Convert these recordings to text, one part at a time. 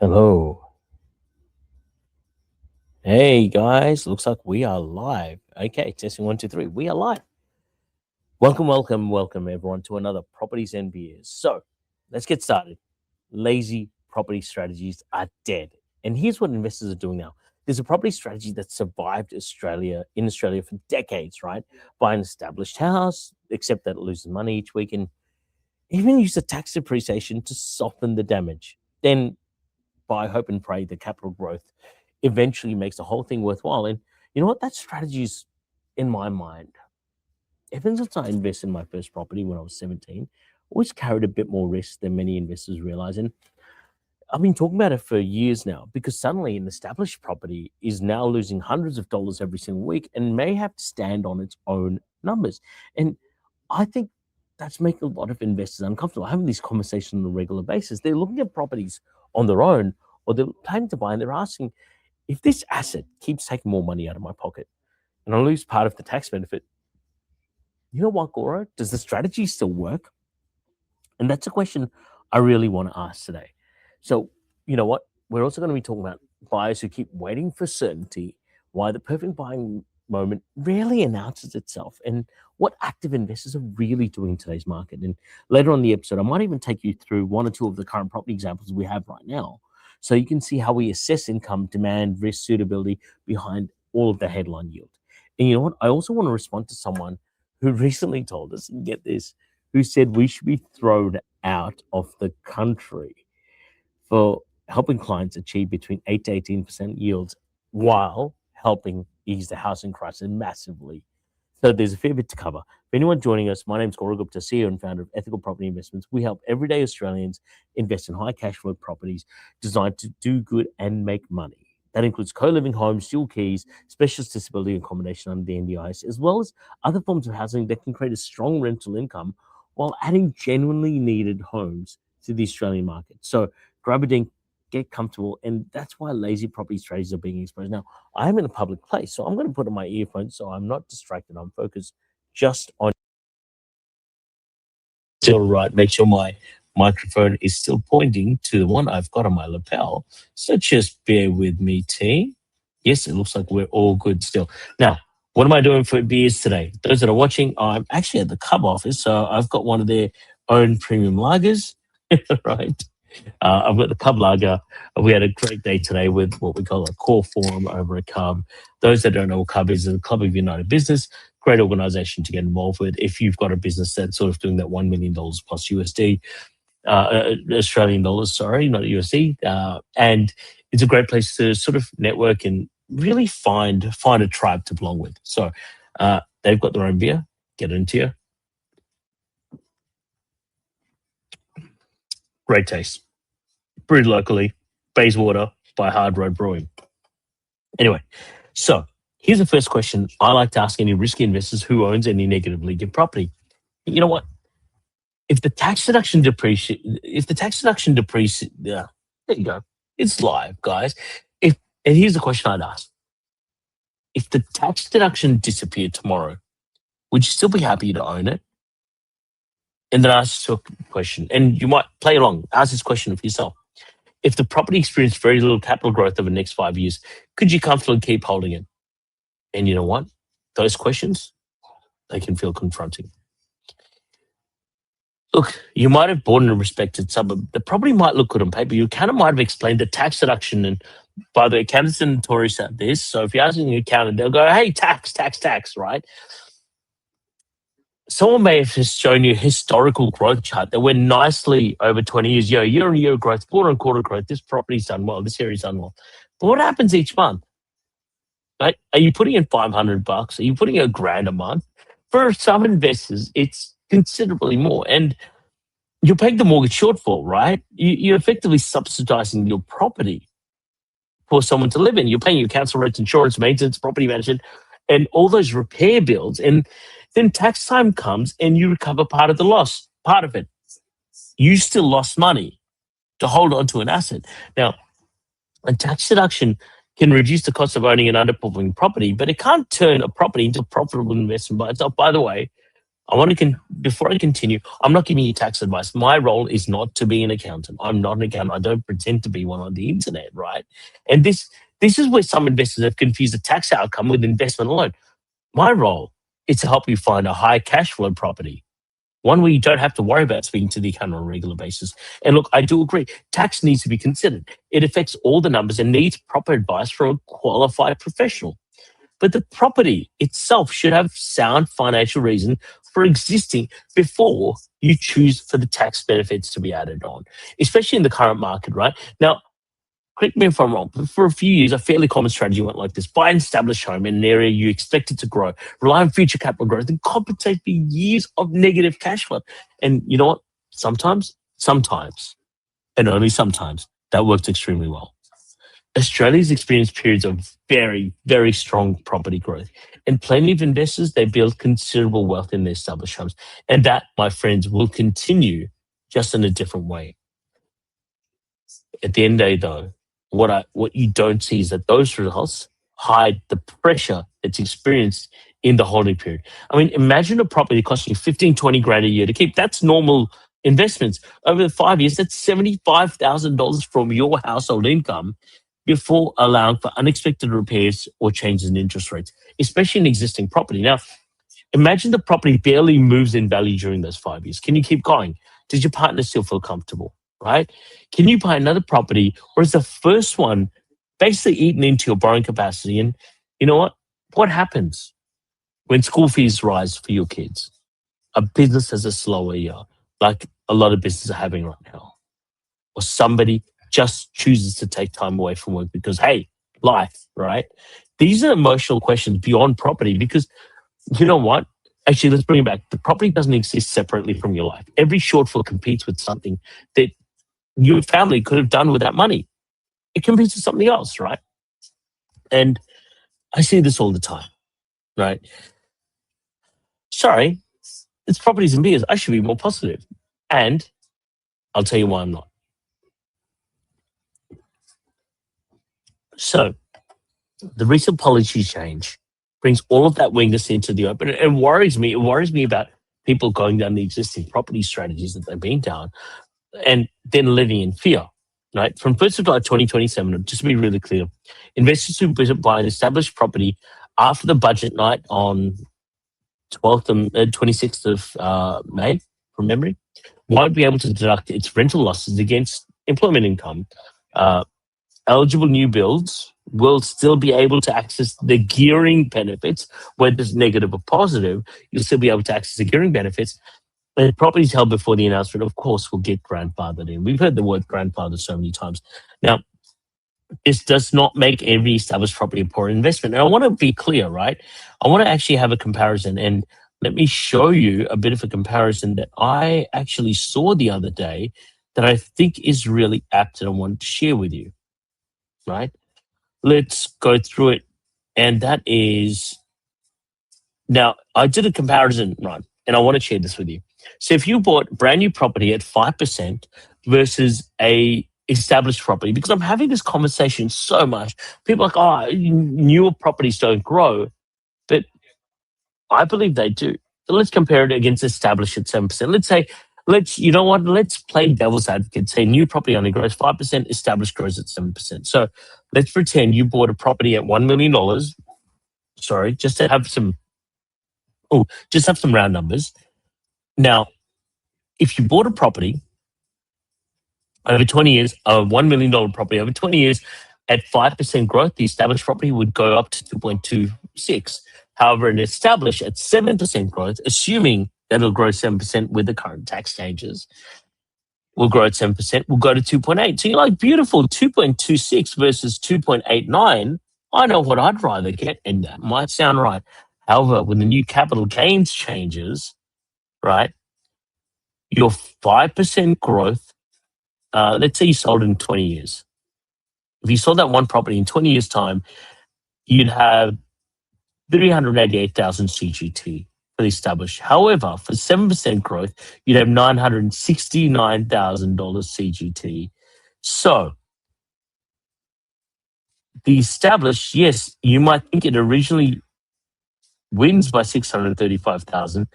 Hello. Hey guys, looks like we are live. Okay, testing one, two, three. We are live. Welcome everyone to another Properties NBS. So let's get started. Lazy property strategies are dead. And here's what investors are doing now. There's a property strategy that survived in Australia for decades, right? Buy an established house, accept that it loses money each week, and even use the tax depreciation to soften the damage. Then buy, hope, and pray the capital growth eventually makes the whole thing worthwhile. And you know what? That strategy is, in my mind, ever since I invested in my first property when I was 17, always carried a bit more risk than many investors realize. And I've been talking about it for years now because suddenly an established property is now losing hundreds of dollars every single week and may have to stand on its own numbers. And I think that's making a lot of investors uncomfortable. Having these conversations on a regular basis, they're looking at properties on their own or they're planning to buy and they're asking, if this asset keeps taking more money out of my pocket and I lose part of the tax benefit, you know what, Goro? Does the strategy still work? And that's a question I really want to ask today. So, you know what? We're also going to be talking about buyers who keep waiting for certainty, why the perfect buying moment rarely announces itself, and what active investors are really doing in today's market. And later on in the episode, I might even take you through one or two of the current property examples we have right now. So you can see how we assess income, demand, risk, suitability behind all of the headline yield. And you know what? I also want to respond to someone who recently told us, and get this, who said we should be thrown out of the country for helping clients achieve between 8 to 18% yields while helping ease the housing crisis massively. So there's a fair bit to cover. For anyone joining us, my name is Goro Gupta, CEO and founder of Ethical Property Investments. We help everyday Australians invest in high cash flow properties designed to do good and make money. That includes co-living homes, dual keys, specialist disability accommodation under the NDIS, as well as other forms of housing that can create a strong rental income while adding genuinely needed homes to the Australian market. So grab a drink, get comfortable, and that's why lazy property strategies are being exposed. Now, I am in a public place, so I'm going to put on my earphones so I'm not distracted. I'm focused just on still right. Make sure my microphone is still pointing to the one I've got on my lapel. So just bear with me, team. Yes, it looks like we're all good still. Now, what am I doing for beers today? Those that are watching, I'm actually at the Cub office, so I've got one of their own premium lagers, right? I've got the Cub Lager. We had a great day today with what we call a core forum over at Cub. Those that don't know what Cub is, the Club of United Business, great organization to get involved with. If you've got a business that's sort of doing that $1 million plus USD, Australian dollars, sorry, not USD. And it's a great place to sort of network and really find a tribe to belong with. So they've got their own beer. Get it into you. Great taste. Brewed locally, Bayswater by Hard Road Brewing. Anyway, so here's the first question I like to ask any risky investors who owns any negatively geared property. You know what? If the tax deduction yeah, there you go. It's live, guys. And here's the question I'd ask. If the tax deduction disappeared tomorrow, would you still be happy to own it? And then ask a question, and you might play along, ask this question of yourself. If the property experienced very little capital growth over the next 5 years, could you comfortably keep holding it? And you know what? Those questions, they can feel confronting. Look, you might have bought in a respected suburb. The property might look good on paper. You kind of might have explained the tax deduction. And by the way, accountants and notorious at this. So if you're asking an accountant, they'll go, hey, tax, right? Someone may have just shown you a historical growth chart that went nicely over 20 years. Year-on-year growth, quarter-on-quarter growth. This property's done well. This area's done well. But what happens each month? Right? Are you putting in $500? Are you putting in $1,000 a month? For some investors, it's considerably more. And you're paying the mortgage shortfall, right? You're effectively subsidizing your property for someone to live in. You're paying your council rent, insurance, maintenance, property management, and all those repair bills. And then tax time comes and you recover part of the loss, part of it. You still lost money to hold on to an asset. Now, a tax deduction can reduce the cost of owning an underperforming property, but it can't turn a property into a profitable investment by itself. By the way, Before I continue, I'm not giving you tax advice. My role is not to be an accountant. I'm not an accountant. I don't pretend to be one on the internet, right? And this is where some investors have confused the tax outcome with investment alone. My role is to help you find a high cash flow property, one where you don't have to worry about speaking to the accountant on a regular basis. And look, I do agree, tax needs to be considered. It affects all the numbers and needs proper advice from a qualified professional. But the property itself should have sound financial reason for existing before you choose for the tax benefits to be added on, especially in the current market, right? Now, correct me if I'm wrong, but for a few years, a fairly common strategy went like this: buy an established home in an area you expect it to grow, rely on future capital growth, and compensate for years of negative cash flow. And you know what? Sometimes, and only sometimes, that works extremely well. Australia's experienced periods of very, very strong property growth, and plenty of investors, they build considerable wealth in their established homes. And that, my friends, will continue, just in a different way. At the end of the day, though, what you don't see is that those results hide the pressure that's experienced in the holding period. I mean, imagine a property costing you 15, 20 grand a year to keep. That's normal investments. Over the 5 years, that's $75,000 from your household income before allowing for unexpected repairs or changes in interest rates, especially in existing property. Now, imagine the property barely moves in value during those 5 years. Can you keep going? Does your partner still feel comfortable? Right? Can you buy another property, or is the first one basically eaten into your borrowing capacity? And you know what? What happens when school fees rise for your kids? A business has a slower year, like a lot of businesses are having right now, or somebody just chooses to take time away from work because, hey, life, right? These are emotional questions beyond property because you know what? Actually, let's bring it back. The property doesn't exist separately from your life. Every shortfall competes with something that your family could have done with that money. It competes with something else, right? And I see this all the time, right? Sorry, it's properties and beers. I should be more positive. And I'll tell you why I'm not. So the recent policy change brings all of that weakness into the open. It worries me. It worries me about people going down the existing property strategies that they've been down and then living in fear. Right? From 1st of July 2027, just to be really clear, investors who buy an established property after the budget night on 12th and 26th of May, from memory, won't be able to deduct its rental losses against employment income. Uh, Eligible new builds will still be able to access the gearing benefits, whether it's negative or positive. You'll still be able to access the gearing benefits. And properties held before the announcement, of course, will get grandfathered in. We've heard the word grandfather so many times. Now, this does not make every established property a poor investment. And I want to be clear, right? I want to actually have a comparison, and let me show you a bit of a comparison that I actually saw the other day that I think is really apt and I want to share with you, right? Let's go through it. And that is, now I did a comparison run and I want to share this with you. So if you bought brand new property at 5% versus a established property, because I'm having this conversation so much, people are like, oh, newer properties don't grow, but I believe they do. So let's compare it against established at 7%. You know what, let's play devil's advocate, say new property only grows 5%, established grows at 7%. So let's pretend you bought a property at $1 million. Sorry, just have some round numbers. Now, if you bought a property over 20 years, a $1 million property over 20 years at 5% growth, the established property would go up to 2.26. However, an established at 7% growth, assuming that it'll grow 7% with the current tax changes, will grow at 7%, will go to 2.8. So you're like, beautiful, 2.26 versus 2.89. I know what I'd rather get, and that might sound right. However, when the new capital gains changes, right, your 5% growth, let's say you sold in 20 years. If you sold that one property in 20 years' time, you'd have 388,000 CGT for the established. However, for 7% growth, you'd have $969,000 CGT. So the established, yes, you might think it originally wins by 635,000,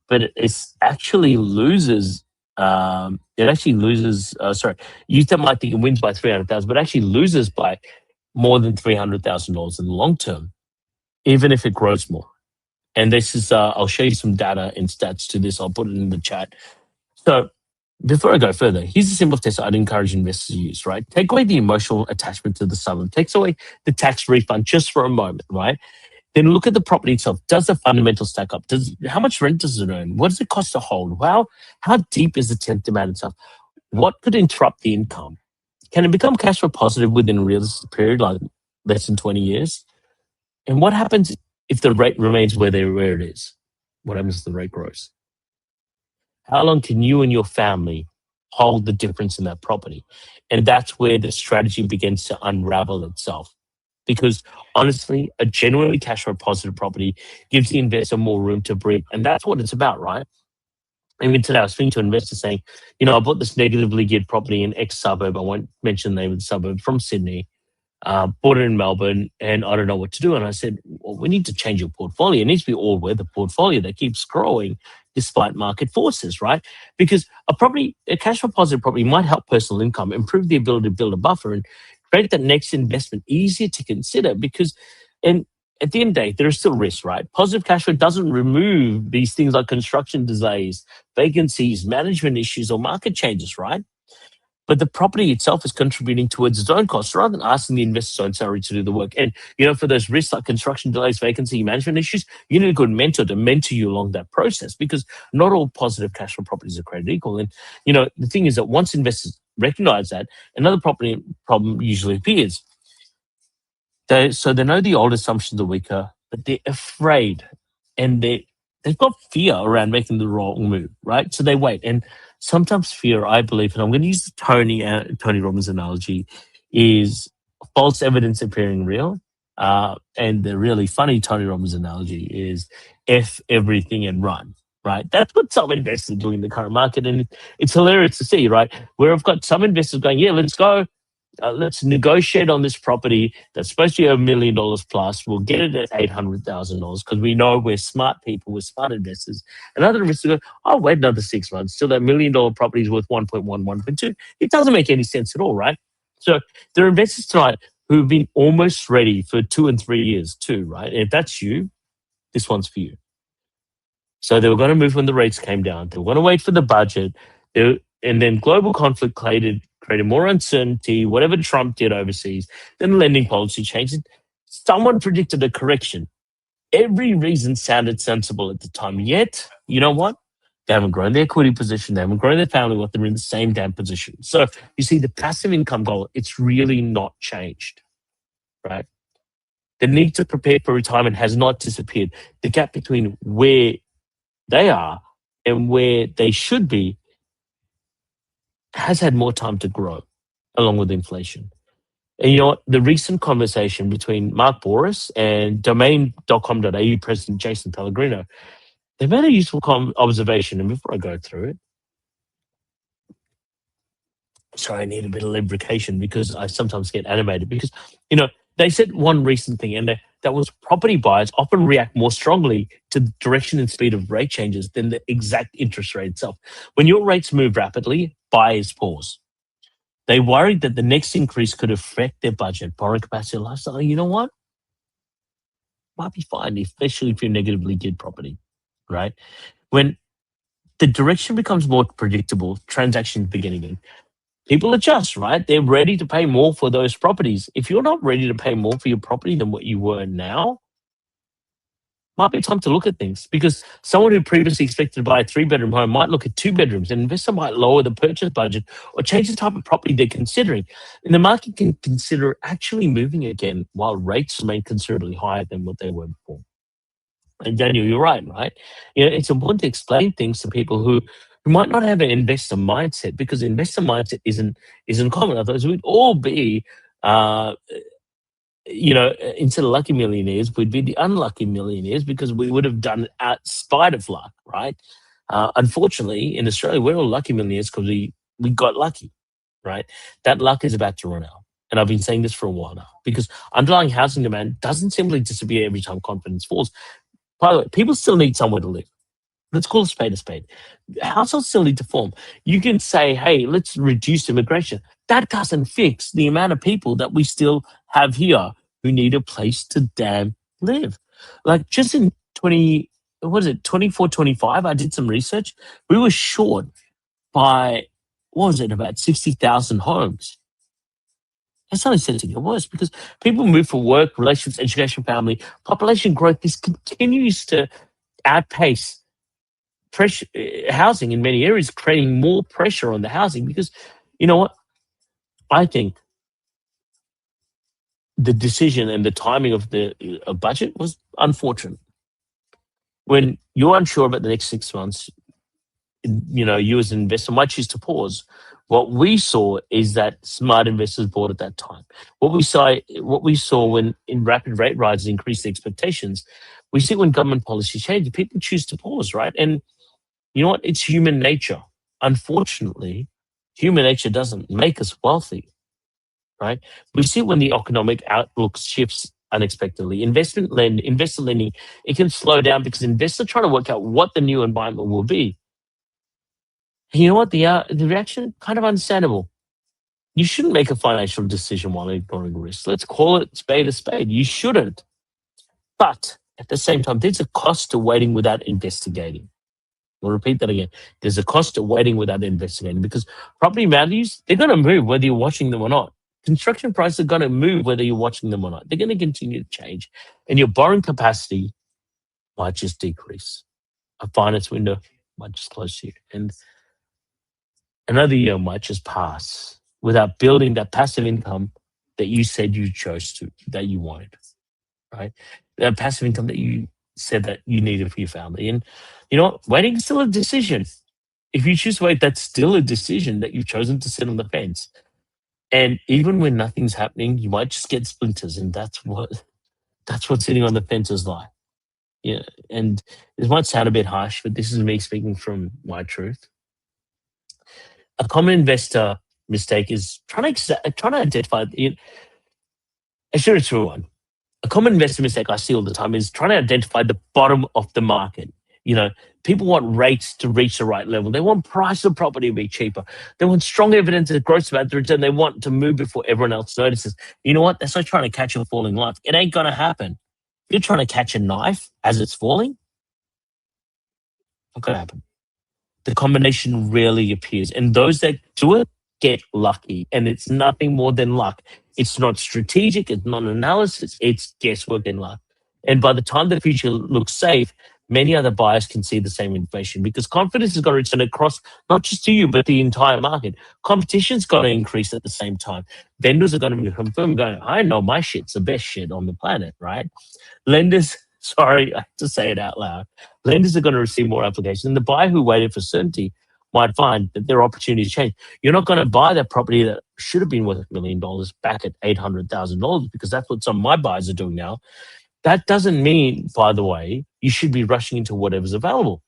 but it's actually loses. It actually loses. Sorry, you might think it wins by 300,000, but actually loses by more than $300,000 in the long term, even if it grows more. And this is, I'll show you some data and stats to this. I'll put it in the chat. So before I go further, here's a simple test I'd encourage investors to use, right? Take away the emotional attachment to the suburb, takes away the tax refund just for a moment, right? Then look at the property itself. Does the fundamentals stack up? How much rent does it earn? What does it cost to hold? How deep is the tenant demand itself? What could interrupt the income? Can it become cash flow positive within a realistic period, like less than 20 years? And what happens if the rate remains where it is? What happens if the rate grows? How long can you and your family hold the difference in that property? And that's where the strategy begins to unravel itself. Because honestly, a genuinely cash flow positive property gives the investor more room to breathe. And that's what it's about, right? Even today, I was speaking to an investor saying, I bought this negatively geared property in X suburb. I won't mention the name of the suburb, from Sydney. Bought it in Melbourne, and I don't know what to do. And I said, well, we need to change your portfolio. It needs to be all weather portfolio that keeps growing despite market forces, right? Because a cash flow positive property might help personal income, improve the ability to build a buffer, and create that next investment easier to consider. And at the end of the day, there is still risk, right? Positive cash flow doesn't remove these things like construction delays, vacancies, management issues, or market changes, right? But the property itself is contributing towards its own costs rather than asking the investor's own salary to do the work. And, for those risks like construction delays, vacancy, management issues, you need a good mentor to mentor you along that process, because not all positive cash flow properties are created equal. And, the thing is that once investors recognize that, another property problem usually appears. So they know the old assumptions are weaker, but they're afraid, and they've got fear around making the wrong move, right? So they wait. And sometimes fear, I believe, and I'm going to use the Tony Robbins analogy, is false evidence appearing real. And the really funny Tony Robbins analogy is F everything and run, right? That's what some investors are doing in the current market. And it's hilarious to see, right? Where I've got some investors going, yeah, let's go. Let's negotiate on this property that's supposed to be $1 million plus. We'll get it at $800,000 because we know we're smart people, we're smart investors. And other investors go, oh, wait another 6 months. Still, that $1 million property is worth 1.1, 1.2. It doesn't make any sense at all, right? So there are investors tonight who've been almost ready for 2 and 3 years too, right? And if that's you, this one's for you. So they were going to move when the rates came down. They were going to wait for the budget. And then global conflict created more uncertainty, whatever Trump did overseas. Then lending policy changed. Someone predicted a correction. Every reason sounded sensible at the time. Yet, you know what? They haven't grown their equity position. They haven't grown their family wealth. They're in the same damn position. So you see, the passive income goal, it's really not changed, right? The need to prepare for retirement has not disappeared. The gap between where they are and where they should be has had more time to grow along with inflation. And you know what? The recent conversation between Mark Boris and domain.com.au president Jason Pellegrino, they made a useful observation. And before I go through it, sorry, I need a bit of lubrication because I sometimes get animated because, they said one recent thing, and that was property buyers often react more strongly to the direction and speed of rate changes than the exact interest rate itself. When your rates move rapidly, buyers pause. They worried that the next increase could affect their budget, borrowing capacity, lifestyle. You know what? Might be fine, especially if you're negatively geared property, right? When the direction becomes more predictable, transactions begin again. People adjust, right? They're ready to pay more for those properties. If you're not ready to pay more for your property than what you were now, might be time to look at things, because someone who previously expected to buy a 3-bedroom home might look at 2 bedrooms. An investor might lower the purchase budget or change the type of property they're considering. And the market can consider actually moving again while rates remain considerably higher than what they were before. And Daniel, you're right? It's important to explain things to people who might not have an investor mindset, because investor mindset isn't common. Otherwise, we'd all be instead of lucky millionaires, we'd be the unlucky millionaires, because we would have done it outside of luck, right? Unfortunately, in Australia, we're all lucky millionaires because we got lucky, right? That luck is about to run out. And I've been saying this for a while now, because underlying housing demand doesn't simply disappear every time confidence falls. By the way, people still need somewhere to live, Let's call a spade a spade. Households still need to form. You can say, hey, let's reduce immigration. That doesn't fix the amount of people that we still have here who need a place to damn live. Like just in 20, what is it, 24, 25, I did some research. We were short by, what was it, about 60,000 homes. That's only set to get worse because people move for work, relationships, education, family, population growth. This continues to outpace pressure, housing in many areas, creating more pressure on the housing because, you know what? I think the decision and the timing of the budget was unfortunate. When you're unsure about the next 6 months, you as an investor might choose to pause. What we saw is that smart investors bought at that time. What we saw when in rapid rate rises increased expectations, we see when government policy changes, people choose to pause, right? And you know what? It's human nature. Unfortunately, human nature doesn't make us wealthy, right? We see when the economic outlook shifts unexpectedly. Investor lending, it can slow down because investors are trying to work out what the new environment will be. And you know what? The reaction kind of understandable. You shouldn't make a financial decision while ignoring risk. Let's call it spade a spade. You shouldn't. But at the same time, there's a cost to waiting without investigating. We'll repeat that again. There's a cost to waiting without investigating because property values, they're going to move whether you're watching them or not. Construction prices are going to move whether you're watching them or not. They're going to continue to change. And your borrowing capacity might just decrease. A finance window might just close to you. And another year might just pass without building that passive income that you said you chose to, that you wanted, right? That passive income that you said that you needed for your family. And you know what? Waiting is still a decision. If you choose to wait, that's still a decision that you've chosen to sit on the fence. And even when nothing's happening, you might just get splinters, and that's what sitting on the fence is like. Yeah, and this might sound a bit harsh, but this is me speaking from my truth. A common investor mistake is trying to identify. I should have true one. A common investor mistake I see all the time is trying to identify the bottom of the market. You know, people want rates to reach the right level. They want price of property to be cheaper. They want strong evidence that growth about the return. They want to move before everyone else notices. You know what? That's like trying to catch a falling knife. It ain't gonna happen. You're trying to catch a knife as it's falling. Not gonna happen. The combination rarely appears. And those that do it get lucky. And it's nothing more than luck. It's not strategic, it's not analysis, it's guesswork and luck. And by the time the future looks safe, many other buyers can see the same information because confidence is going to return across not just to you, but the entire market. Competition's going to increase at the same time. Vendors are going to be confirmed, going, I know my shit's the best shit on the planet, right? Lenders, sorry, I have to say it out loud. Lenders are going to receive more applications. And the buyer who waited for certainty might find that their opportunities change. You're not going to buy that property that should have been worth $1 million back at $800,000 because that's what some of my buyers are doing now. That doesn't mean, by the way, you should be rushing into whatever's available.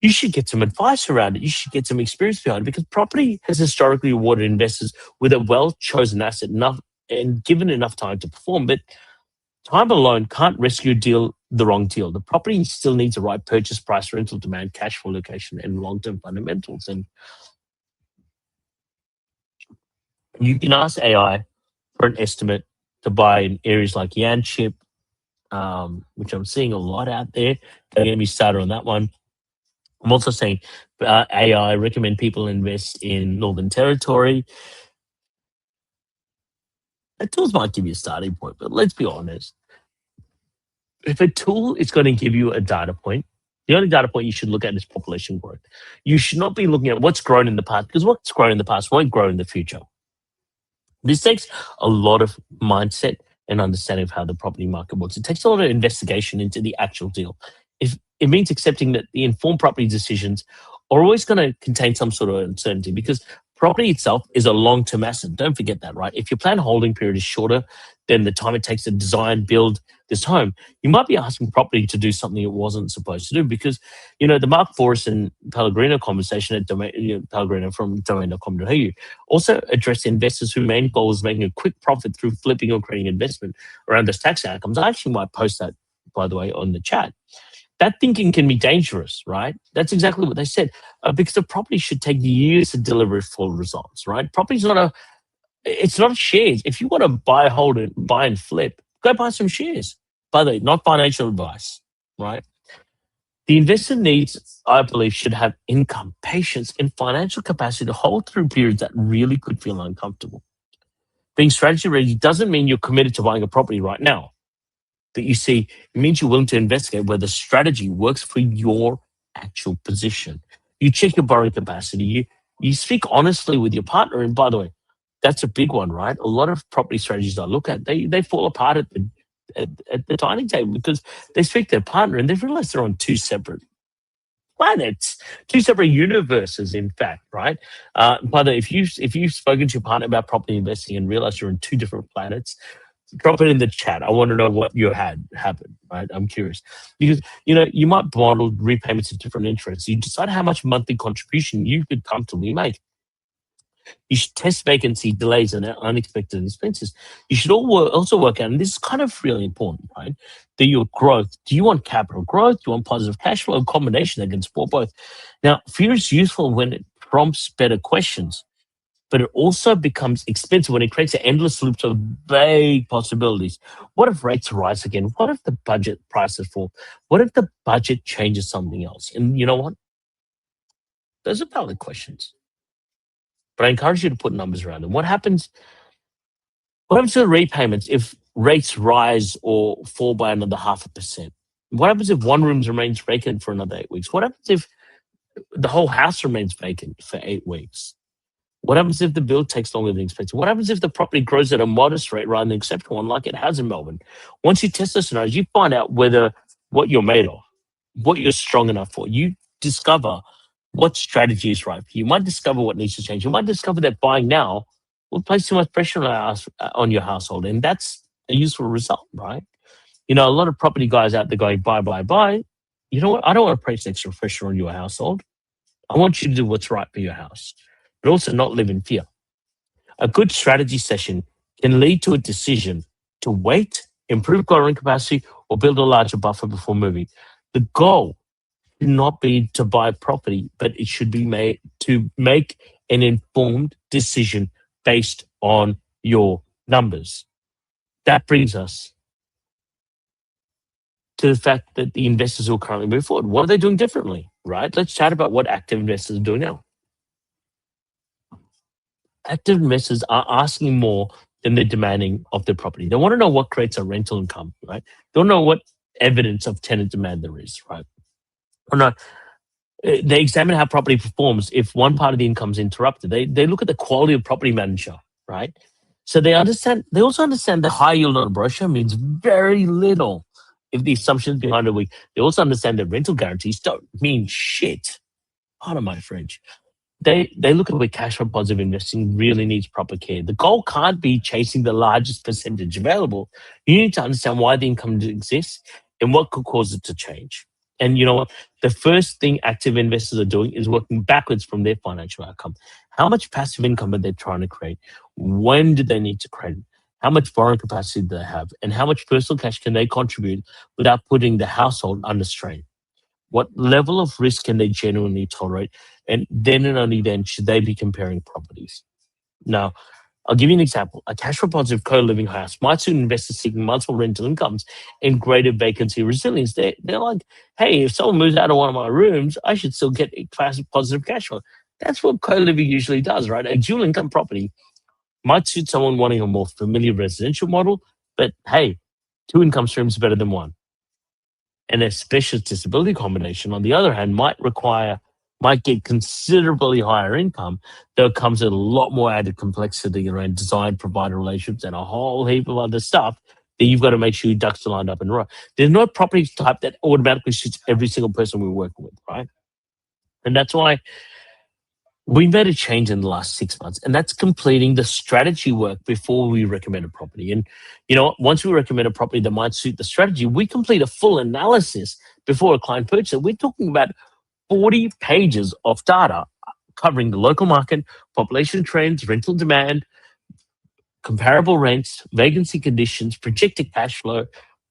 You should get some advice around it. You should get some experience behind it because property has historically rewarded investors with a well-chosen asset enough and given enough time to perform. But time alone can't rescue the wrong deal. The property still needs the right purchase price, rental demand, cash flow, location, and long-term fundamentals. And you can ask AI for an estimate to buy in areas like Yanchip, which I'm seeing a lot out there. Don't get me started on that one. I'm also saying AI recommend people invest in Northern Territory. The tools might give you a starting point, but let's be honest. If a tool is going to give you a data point, the only data point you should look at is population growth. You should not be looking at what's grown in the past because what's grown in the past won't grow in the future. This takes a lot of mindset and understanding of how the property market works. It takes a lot of investigation into the actual deal. If it means accepting that the informed property decisions are always going to contain some sort of uncertainty because property itself is a long-term asset. Don't forget that, right? If your planned holding period is shorter than the time it takes to design, build this home, you might be asking property to do something it wasn't supposed to do because, the Mark Forrest and Pellegrino conversation at Pellegrino from domain.com.au also addressed investors whose main goal is making a quick profit through flipping or creating investment around those tax outcomes. I actually might post that, by the way, on the chat. That thinking can be dangerous, right? That's exactly what they said. Because the property should take years to deliver full results, right? Property's not a, it's not shares. If you want to buy, hold it, buy and flip, go buy some shares. By the way, not financial advice, right? The investor needs, I believe, should have income, patience, and financial capacity to hold through periods that really could feel uncomfortable. Being strategy ready doesn't mean you're committed to buying a property right now. But you see, it means you're willing to investigate whether strategy works for your actual position. You check your borrowing capacity. You speak honestly with your partner. And by the way, that's a big one, right? A lot of property strategies I look at, they fall apart at the dining table because they speak to their partner and they realize they're on two separate planets, two separate universes, in fact, right? By the way, if you've spoken to your partner about property investing and realized you're on two different planets, drop it in the chat. I want to know what you had happen, right? I'm curious because you might model repayments at different interests. You decide how much monthly contribution you could comfortably make. You should test vacancy, delays, and unexpected expenses. You should also work out, and this is kind of really important, right? That your growth. Do you want capital growth? Do you want positive cash flow? A combination that can support both. Now, fear is useful when it prompts better questions, but it also becomes expensive when it creates an endless loops of vague possibilities. What if rates rise again? What if the budget prices fall? What if the budget changes something else? And you know what? Those are valid questions. But I encourage you to put numbers around them. What happens to the repayments if rates rise or fall by another 0.5%? What happens if one room remains vacant for another 8 weeks? What happens if the whole house remains vacant for 8 weeks? What happens if the build takes longer than expected? What happens if the property grows at a modest rate rather than exceptional one like it has in Melbourne? Once you test the scenarios, you find out whether what you're made of, what you're strong enough for. You discover what strategy is right for you. You might discover what needs to change. You might discover that buying now will place too much pressure on your household. And that's a useful result, right? A lot of property guys out there going, buy, buy, buy. You know what? I don't want to place extra pressure on your household. I want you to do what's right for your house, but also not live in fear. A good strategy session can lead to a decision to wait, improve borrowing capacity, or build a larger buffer before moving. The goal should not be to buy property, but it should be made to make an informed decision based on your numbers. That brings us to the fact that the investors who are currently moving forward, what are they doing differently, right? Let's chat about what active investors are doing now. Active investors are asking more than they're demanding of their property. They want to know what creates a rental income, right? They don't know what evidence of tenant demand there is, right? Or not. They examine how property performs if one part of the income is interrupted. They look at the quality of property manager, right? So they understand. They also understand that high yield on a brochure means very little if the assumptions behind a week. They also understand that rental guarantees don't mean shit. Pardon my French. They look at where cash flow positive investing really needs proper care. The goal can't be chasing the largest percentage available. You need to understand why the income exists and what could cause it to change. And you know what? The first thing active investors are doing is working backwards from their financial outcome. How much passive income are they trying to create? When do they need to create it? How much borrowing capacity do they have? And how much personal cash can they contribute without putting the household under strain? What level of risk can they genuinely tolerate? And then and only then should they be comparing properties. Now, I'll give you an example. A cash flow positive co-living house might suit investors seeking multiple rental incomes and greater vacancy resilience. They're like, hey, if someone moves out of one of my rooms, I should still get a positive cash flow. That's what co-living usually does, right? A dual income property might suit someone wanting a more familiar residential model, but hey, two income streams are better than one. And a specialist disability combination, on the other hand, might get considerably higher income, though it comes with a lot more added complexity around design, provider relationships, and a whole heap of other stuff that you've got to make sure your ducks are lined up and right. There's no property type that automatically suits every single person we're working with, right? And that's why we made a change in the last 6 months, and that's completing the strategy work before we recommend a property. And once we recommend a property that might suit the strategy, we complete a full analysis before a client purchases it. We're talking about 40 pages of data covering the local market, population trends, rental demand, comparable rents, vacancy conditions, projected cash flow,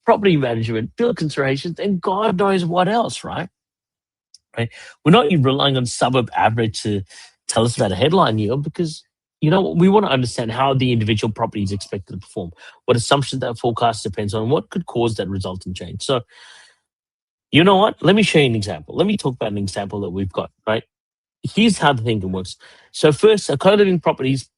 property management, bill considerations, and God knows what else, right? Right? We're not even relying on suburb average to tell us about a headline yield because we want to understand how the individual property is expected to perform, what assumptions that forecast depends on, what could cause that resultant change. So, you know what? Let me show you an example. Let me talk about an example that we've got, right? Here's how the thinking works. So first, a co-living property is,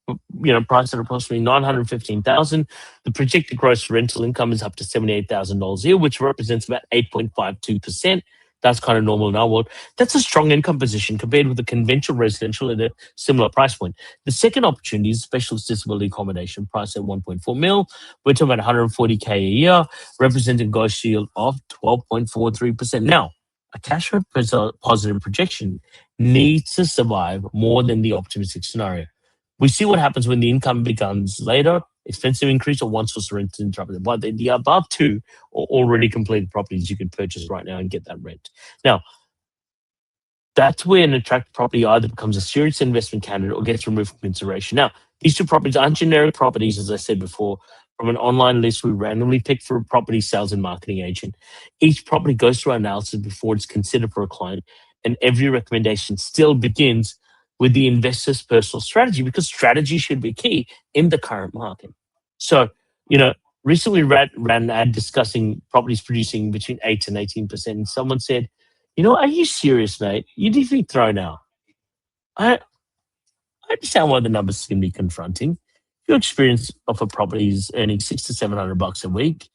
priced at approximately 915,000. The projected gross rental income is up to $78,000 a year, which represents about 8.52%. That's kind of normal in our world. That's a strong income position compared with a conventional residential at a similar price point. The second opportunity is specialist disability accommodation, priced at 1.4 mil. We're talking about 140K a year, representing a gross yield of 12.43%. Now, a cash flow positive projection needs to survive more than the optimistic scenario. We see what happens when the income becomes later, expensive increase, or one source of rent is interrupted. But the above two are already completed properties you can purchase right now and get that rent. Now, that's where an attractive property either becomes a serious investment candidate or gets removed from consideration. Now, these two properties aren't generic properties, as I said before. From an online list, we randomly pick for a property sales and marketing agent. Each property goes through our analysis before it's considered for a client, and every recommendation still begins with the investor's personal strategy because strategy should be key in the current market. So, recently ran an ad discussing properties producing between 8 and 18%, and someone said, are you serious, mate? You need to be thrown out. I understand why the numbers can be confronting. Your experience of a property is earning 600 to $700 a week,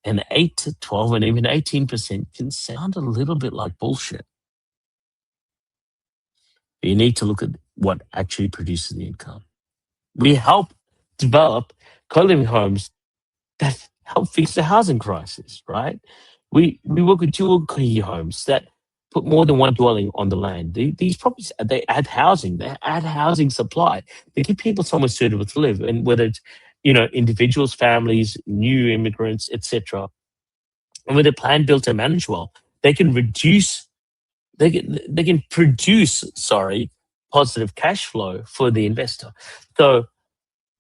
and 8 to 12 and even 18% can sound a little bit like bullshit. You need to look at what actually produces the income. We help develop co-living homes that help fix the housing crisis, right? We work with dual key homes that put more than one dwelling on the land. These properties, they add housing supply. They give people somewhere suitable to live, and whether it's individuals, families, new immigrants, etc. And with a plan built and managed well, they can reduce, they can produce, positive cash flow for the investor. So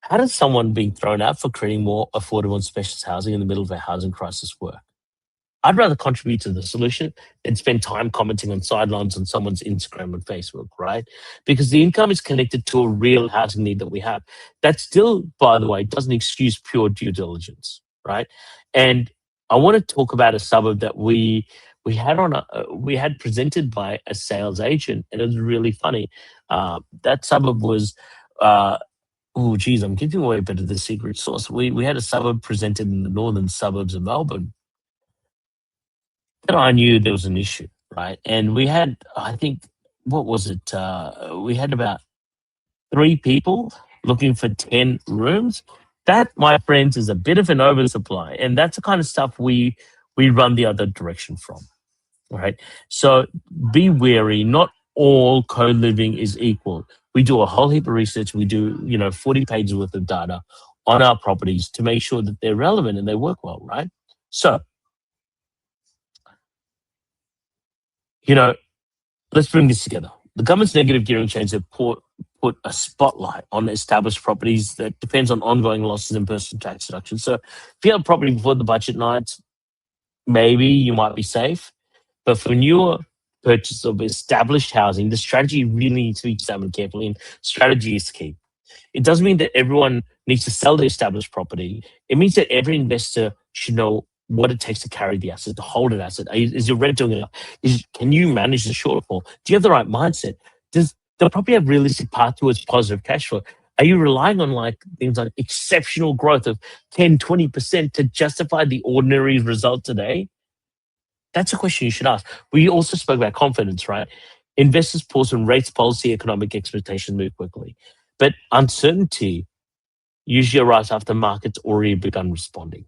how does someone being thrown out for creating more affordable and specialist housing in the middle of a housing crisis work? I'd rather contribute to the solution than spend time commenting on sidelines on someone's Instagram and Facebook, right? Because the income is connected to a real housing need that we have. That still, by the way, doesn't excuse pure due diligence, right? And I want to talk about a suburb that we had presented by a sales agent, and it was really funny. That suburb was. Oh, geez, I'm giving away a bit of the secret sauce. We had a suburb presented in the northern suburbs of Melbourne, and I knew there was an issue, right? And we had, I think, what was it? We had about 3 people looking for 10 rooms. That, my friends, is a bit of an oversupply, and that's the kind of stuff we run the other direction from, right? So be wary. Not all co-living is equal. We do a whole heap of research. We do, 40 pages worth of data on our properties to make sure that they're relevant and they work well, right? So, you know, let's bring this together. The government's negative gearing change have put a spotlight on established properties that depends on ongoing losses and personal tax deductions. So if you have a property before the budget nights, maybe you might be safe. But for newer purchase of established housing, the strategy really needs to be examined carefully, and strategy is key. It doesn't mean that everyone needs to sell the established property. It means that every investor should know what it takes to carry the asset, to hold an asset. Is your rent doing enough? Can you manage the shortfall? Do you have the right mindset? Does the property have realistic path towards positive cash flow? Are you relying on things like exceptional growth of 10, 20% to justify the ordinary result today? That's a question you should ask. We also spoke about confidence, right? Investors pause when rates, policy, economic expectations move quickly. But uncertainty usually arrives after markets already begun responding.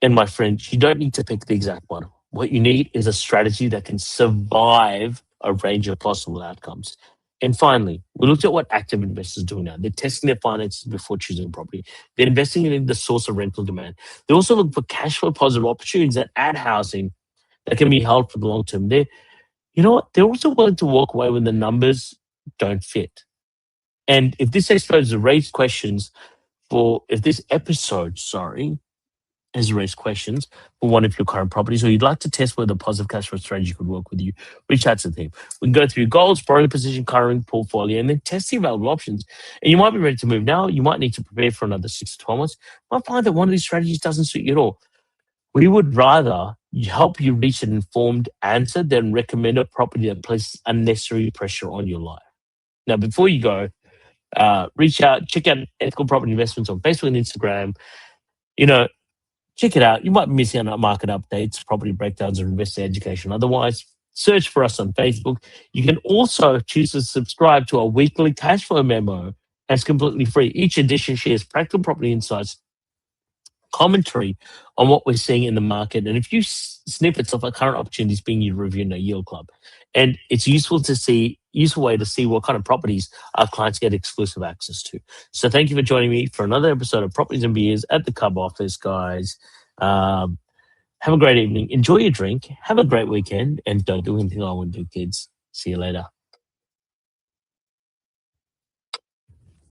And my friends, you don't need to pick the exact one. What you need is a strategy that can survive a range of possible outcomes. And finally, we looked at what active investors do now. They're testing their finances before choosing a property. They're investing in the source of rental demand. They also look for cash flow positive opportunities that add housing that can be held for the long term. They're also willing to walk away when the numbers don't fit. And if this exposes raised questions if this episode, has raised questions for one of your current properties, or you'd like to test whether a positive cash flow strategy could work with you, reach out to the team. We can go through your goals, borrowing position, current portfolio, and then test the available options. And you might be ready to move now. You might need to prepare for another 6 to 12 months. You might find that one of these strategies doesn't suit you at all. We would rather help you reach an informed answer than recommend a property that places unnecessary pressure on your life. Now, before you go, reach out, check out Ethical Property Investments on Facebook and Instagram. You know, check it out. You might be missing out on market updates, property breakdowns, or investor education. Otherwise, search for us on Facebook. You can also choose to subscribe to our weekly cash flow memo. That's completely free. Each edition shares practical property insights, commentary on what we're seeing in the market, and a few snippets of our current opportunities being reviewed in a yield club. And it's useful way to see what kind of properties our clients get exclusive access to. So thank you for joining me for another episode of Properties and Beers at the Cub Office, guys. Have a great evening. Enjoy your drink. Have a great weekend, and don't do anything I wouldn't do, kids. See you later.